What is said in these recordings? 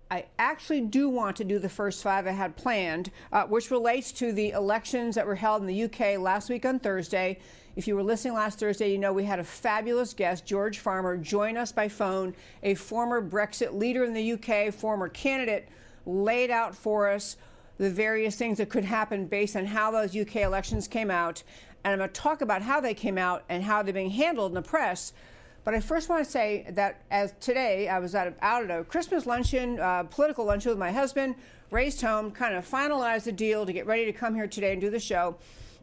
I actually do want to do the first 5 I had planned, which relates to the elections that were held in the UK last week on Thursday. If you were listening last Thursday, you know we had a fabulous guest, George Farmer, join us by phone, a former Brexit leader in the UK, former candidate, laid out for us the various things that could happen based on how those UK elections came out. And I'm going to talk about how they came out and how they're being handled in the press. But I first want to say that as today I was out at a Christmas luncheon, political luncheon with my husband, raced home, kind of finalized the deal to get ready to come here today and do the show.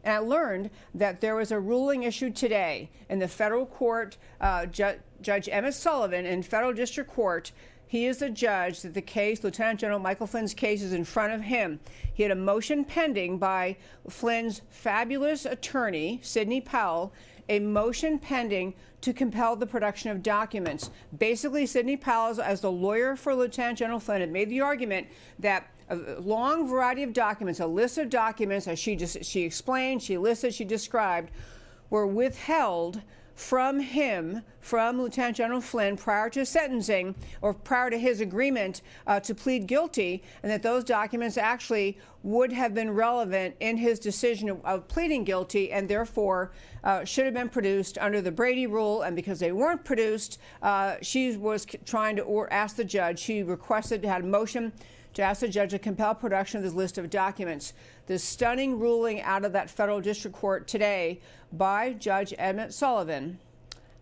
And I learned that there was a ruling issued today in the federal court, Judge Emmett Sullivan in federal district court. He is the judge that the case, Lieutenant General Michael Flynn's case, is in front of him. He had a motion pending by Flynn's fabulous attorney, Sidney Powell, a motion pending to compel the production of documents. Basically, Sidney Powell, as the lawyer for Lieutenant General Flynn, had made the argument that a long variety of documents, a list of documents, as she explained, she listed, she described, were withheld from him, from Lieutenant General Flynn, prior to sentencing or prior to his agreement to plead guilty, and that those documents actually would have been relevant in his decision of pleading guilty and therefore should have been produced under the Brady rule. And because they weren't produced, she was trying to ask the judge, she requested, had a motion to ask the judge to compel production of this list of documents. The stunning ruling out of that federal district court today by Judge Emmett Sullivan,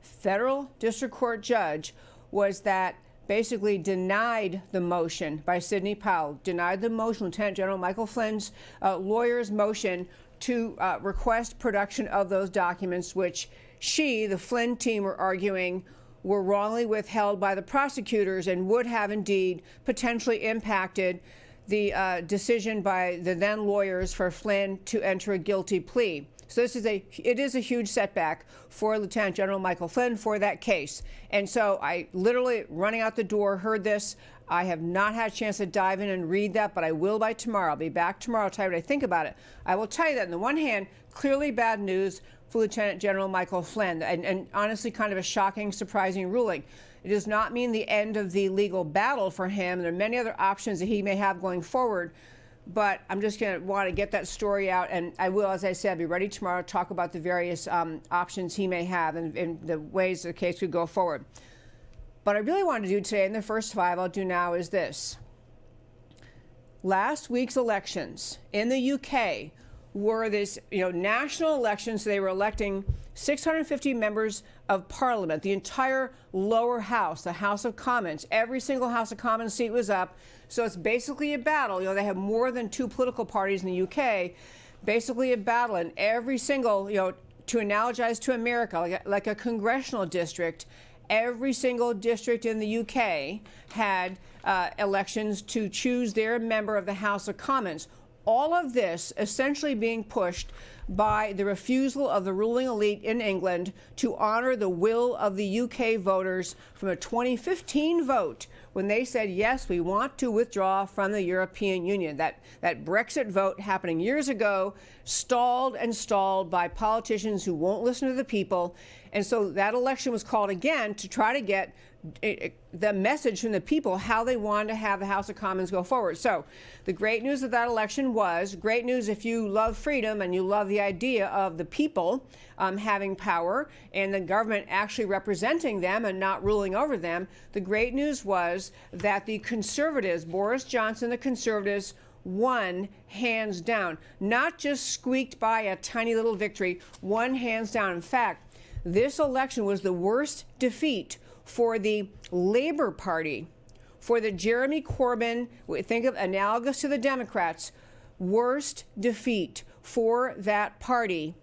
federal district court judge, was that basically denied the motion by Sidney Powell, denied the motion, Lieutenant General Michael Flynn's lawyer's motion to request production of those documents, which the Flynn team, were arguing were wrongly withheld by the prosecutors and would have indeed potentially impacted the decision by the then lawyers for Flynn to enter a guilty plea. So it is a huge setback for Lieutenant General Michael Flynn for that case. And so I literally, running out the door, heard this. I have not had a chance to dive in and read that, but I will by tomorrow. I'll be back tomorrow to tell you what I think about it. I will tell you that on the one hand, clearly bad news for Lieutenant General Michael Flynn, and honestly kind of a shocking, surprising ruling. It does not mean the end of the legal battle for him. There are many other options that he may have going forward, but I'm just going to want to get that story out, and I will, as I said, be ready tomorrow to talk about the various options he may have and the ways the case could go forward. What I really want to do today, in the first 5 I'll do now, is this. Last week's elections in the UK were this, national elections. They were electing 650 members of parliament, the entire lower house, the House of Commons. Every single House of Commons seat was up. So it's basically a battle. They have more than 2 political parties in the UK, basically a battle in every single, to analogize to America, like a congressional district. Every single district in the UK had elections to choose their member of the House of Commons. All of this essentially being pushed by the refusal of the ruling elite in England to honor the will of the UK voters from a 2015 vote when they said, yes, we want to withdraw from the European Union. That Brexit vote happening years ago, stalled and stalled by politicians who won't listen to the people. And so that election was called again to try to get the message from the people how they wanted to have the House of Commons go forward. So the great news of that election was, great news if you love freedom and you love the idea of the people having power and the government actually representing them and not ruling over them. The great news was that the Conservatives, Boris Johnson, the Conservatives, won hands down, not just squeaked by a tiny little victory, won hands down. In fact, this election was the worst defeat for the Labour Party, for the Jeremy Corbyn, think of analogous to the Democrats, worst defeat for that party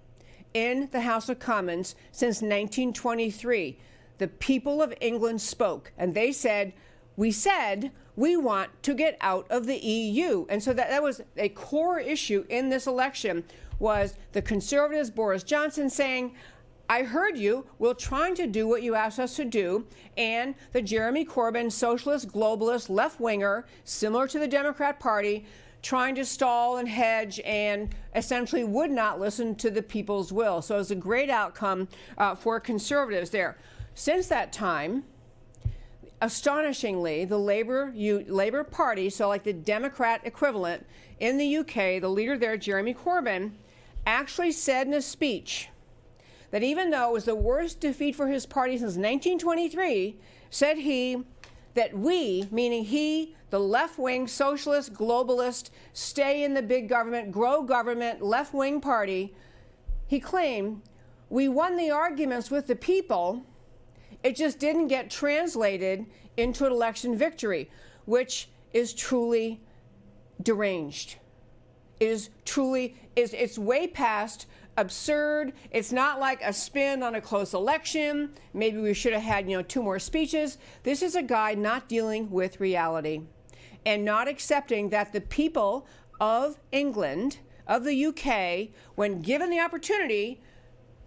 in the House of Commons since 1923. The people of England spoke, and they said, we want to get out of the EU. And so that was a core issue in this election, was the Conservatives, Boris Johnson, saying, I heard you. We're trying to do what you asked us to do. And the Jeremy Corbyn, socialist, globalist, left-winger, similar to the Democrat Party, trying to stall and hedge and essentially would not listen to the people's will. So it was a great outcome for Conservatives there. Since that time, astonishingly, the Labour Party, so like the Democrat equivalent in the UK, the leader there, Jeremy Corbyn, actually said in a speech that even though it was the worst defeat for his party since 1923, said he, that we, meaning he, the left-wing socialist globalist, stay in the big government, grow government, left-wing party, he claimed, we won the arguments with the people, it just didn't get translated into an election victory, which is truly deranged. It is truly, it's way past absurd. It's not like a spin on a close election. Maybe we should have had, 2 more speeches. This is a guy not dealing with reality and not accepting that the people of England, of the UK, when given the opportunity,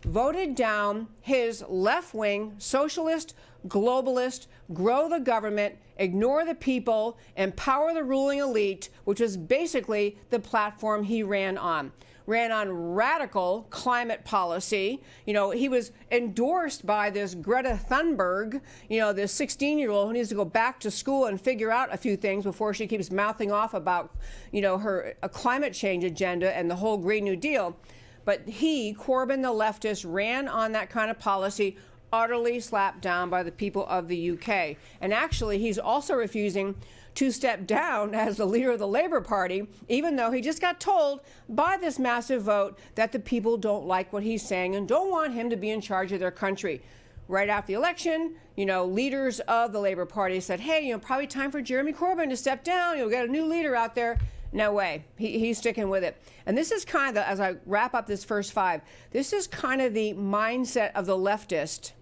voted down his left-wing, socialist, globalist, grow the government, ignore the people, empower the ruling elite, which was basically the platform he ran on. Ran on radical climate policy. He was endorsed by this Greta Thunberg, this 16-year-old who needs to go back to school and figure out a few things before she keeps mouthing off about, her climate change agenda and the whole Green New Deal. But he, Corbyn, the leftist, ran on that kind of policy, utterly slapped down by the people of the UK. And actually, he's also refusing to step down as the leader of the Labour Party, even though he just got told by this massive vote that the people don't like what he's saying and don't want him to be in charge of their country. Right after the election, leaders of the Labour Party said, hey, probably time for Jeremy Corbyn to step down. You'll get a new leader out there. No way. He's sticking with it. And this is kind of, as I wrap up this first 5, this is kind of the mindset of the leftist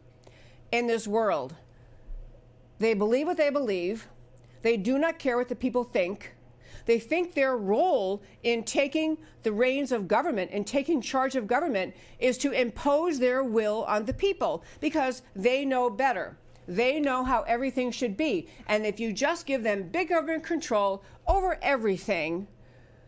in this world. They believe what they believe. They do not care what the people think. They think their role in taking the reins of government and taking charge of government is to impose their will on the people because they know better. They know how everything should be. And if you just give them big government control over everything,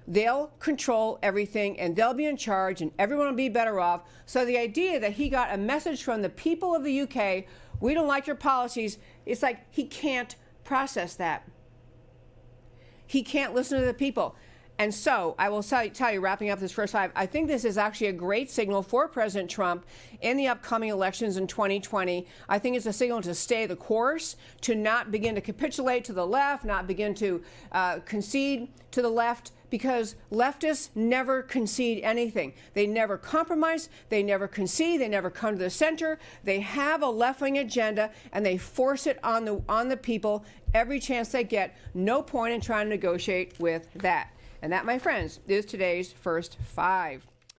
they'll control everything and they'll be in charge and everyone will be better off. So the idea that he got a message from the people of the UK, we don't like your policies, it's like he can't process that. He can't listen to the people. And so I will tell you, wrapping up this first 5, I think this is actually a great signal for President Trump in the upcoming elections in 2020. I think it's a signal to stay the course, to not begin to capitulate to the left, not begin to concede to the left, because leftists never concede anything. They never compromise, they never concede, they never come to the center. They have a left-wing agenda and they force it on the people every chance they get. No point in trying to negotiate with that. And that, my friends, is today's first 5.